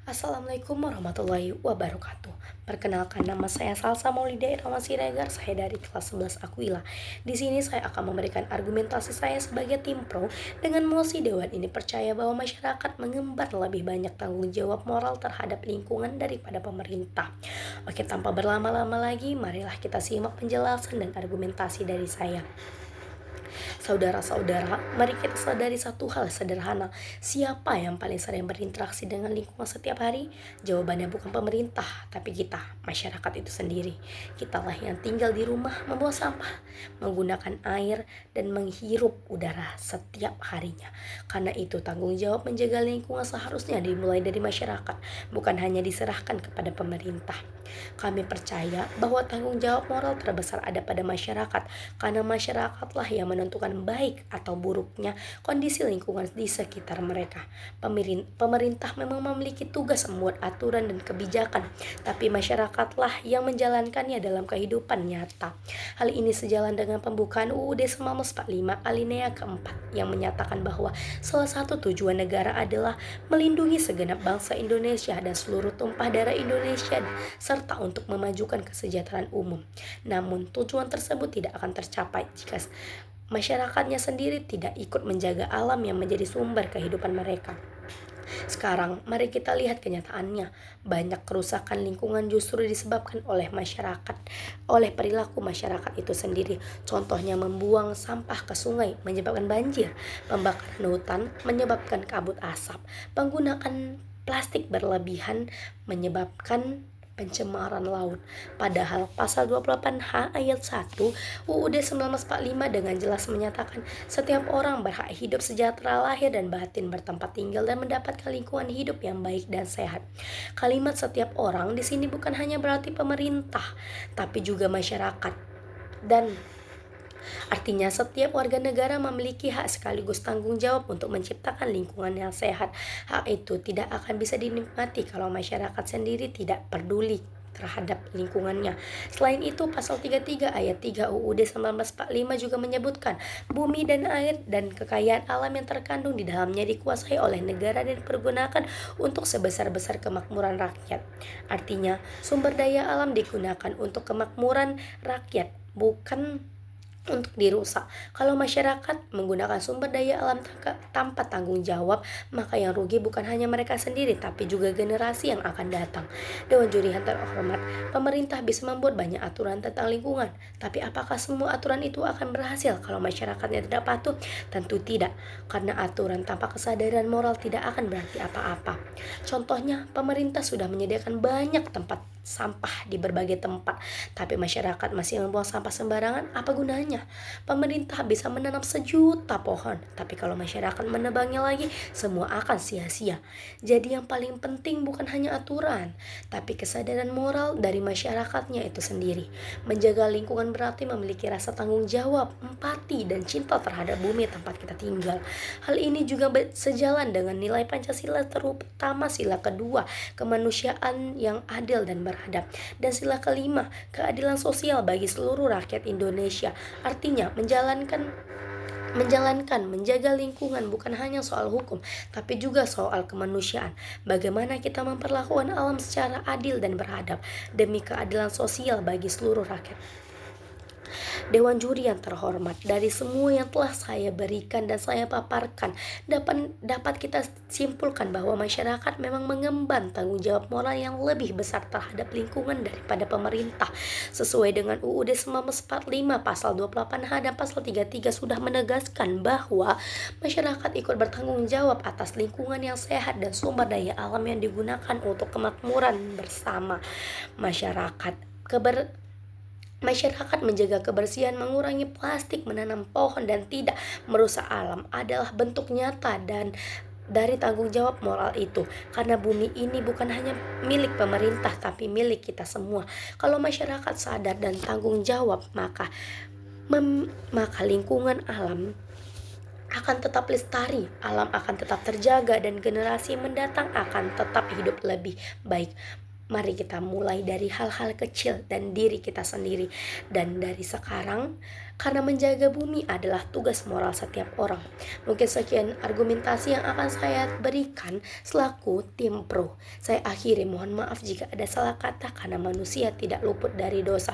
Assalamualaikum warahmatullahi wabarakatuh. Perkenalkan, nama saya Salsa Maulida Irama Siregar. Saya dari kelas 11 Aquila. Di sini saya akan memberikan argumentasi saya sebagai tim pro dengan mosi dewan ini percaya bahwa masyarakat mengemban lebih banyak tanggung jawab moral terhadap lingkungan daripada pemerintah. Oke, tanpa berlama-lama lagi, marilah kita simak penjelasan dan argumentasi dari saya. Saudara-saudara, mari kita sadari satu hal sederhana. Siapa yang paling sering berinteraksi dengan lingkungan setiap hari? Jawabannya bukan pemerintah, tapi kita, masyarakat itu sendiri. Kitalah yang tinggal di rumah, membawa sampah, menggunakan air, dan menghirup udara setiap harinya. Karena itu, tanggung jawab menjaga lingkungan seharusnya dimulai dari masyarakat, bukan hanya diserahkan kepada pemerintah. Kami percaya bahwa tanggung jawab moral terbesar ada pada masyarakat, karena masyarakatlah yang menentukan baik atau buruknya kondisi lingkungan di sekitar mereka. Pemerintah memang memiliki tugas membuat aturan dan kebijakan, tapi masyarakatlah yang menjalankannya dalam kehidupan nyata. Hal ini sejalan dengan pembukaan UUD 1945 alinea keempat yang menyatakan bahwa salah satu tujuan negara adalah melindungi segenap bangsa Indonesia dan seluruh tumpah darah Indonesia serta untuk memajukan kesejahteraan umum. Namun, tujuan tersebut tidak akan tercapai jika masyarakatnya sendiri tidak ikut menjaga alam yang menjadi sumber kehidupan mereka. Sekarang, mari kita lihat kenyataannya. Banyak kerusakan lingkungan justru disebabkan oleh masyarakat, oleh perilaku masyarakat itu sendiri. Contohnya membuang sampah ke sungai menyebabkan banjir, pembakaran hutan menyebabkan kabut asap, penggunaan plastik berlebihan menyebabkan pencemaran laut. Padahal pasal 28H ayat 1 UUD 1945 dengan jelas menyatakan setiap orang berhak hidup sejahtera lahir dan batin, bertempat tinggal dan mendapatkan lingkungan hidup yang baik dan sehat. Kalimat setiap orang di sini bukan hanya berarti pemerintah, tapi juga masyarakat. Dan artinya setiap warga negara memiliki hak sekaligus tanggung jawab untuk menciptakan lingkungan yang sehat. Hak itu tidak akan bisa dinikmati kalau masyarakat sendiri tidak peduli terhadap lingkungannya. Selain itu, pasal 33 ayat 3 UUD 1945 juga menyebutkan bumi dan air dan kekayaan alam yang terkandung di dalamnya dikuasai oleh negara dan dipergunakan untuk sebesar-besar kemakmuran rakyat. Artinya, sumber daya alam digunakan untuk kemakmuran rakyat, bukan untuk dirusak. Kalau masyarakat menggunakan sumber daya alam tanpa tanggung jawab, maka yang rugi bukan hanya mereka sendiri, tapi juga generasi yang akan datang. Dewan Juri yang terhormat, pemerintah bisa membuat banyak aturan tentang lingkungan, tapi apakah semua aturan itu akan berhasil kalau masyarakatnya tidak patuh? Tentu tidak, karena aturan tanpa kesadaran moral tidak akan berarti apa-apa. Contohnya, pemerintah sudah menyediakan banyak tempat sampah di berbagai tempat, tapi masyarakat masih membuang sampah sembarangan. Apa gunanya? Pemerintah bisa menanam sejuta pohon, tapi kalau masyarakat menebangnya lagi, semua akan sia-sia. Jadi yang paling penting bukan hanya aturan, tapi kesadaran moral dari masyarakatnya itu sendiri. Menjaga lingkungan berarti memiliki rasa tanggung jawab, empati, dan cinta terhadap bumi tempat kita tinggal. Hal ini juga sejalan dengan nilai Pancasila, terutama sila kedua, kemanusiaan yang adil dan beradab, dan sila kelima, keadilan sosial bagi seluruh rakyat Indonesia. Artinya, menjaga lingkungan bukan hanya soal hukum, tapi juga soal kemanusiaan. Bagaimana kita memperlakukan alam secara adil dan beradab demi keadilan sosial bagi seluruh rakyat. Dewan Juri yang terhormat, dari semua yang telah saya berikan dan saya paparkan, dapat kita simpulkan bahwa masyarakat memang mengemban tanggung jawab moral yang lebih besar terhadap lingkungan daripada pemerintah. Sesuai dengan UUD 1945 pasal 28H dan pasal 33 sudah menegaskan bahwa masyarakat ikut bertanggung jawab atas lingkungan yang sehat dan sumber daya alam yang digunakan untuk kemakmuran bersama. Masyarakat menjaga kebersihan, mengurangi plastik, menanam pohon, dan tidak merusak alam adalah bentuk nyata dan dari tanggung jawab moral itu. Karena bumi ini bukan hanya milik pemerintah, tapi milik kita semua. Kalau masyarakat sadar dan tanggung jawab, maka lingkungan alam akan tetap lestari, alam akan tetap terjaga, dan generasi mendatang akan tetap hidup lebih baik. Mari kita mulai dari hal-hal kecil dan diri kita sendiri. Dan dari sekarang, karena menjaga bumi adalah tugas moral setiap orang. Mungkin sekian argumentasi yang akan saya berikan selaku tim pro. Saya akhiri, mohon maaf jika ada salah kata karena manusia tidak luput dari dosa.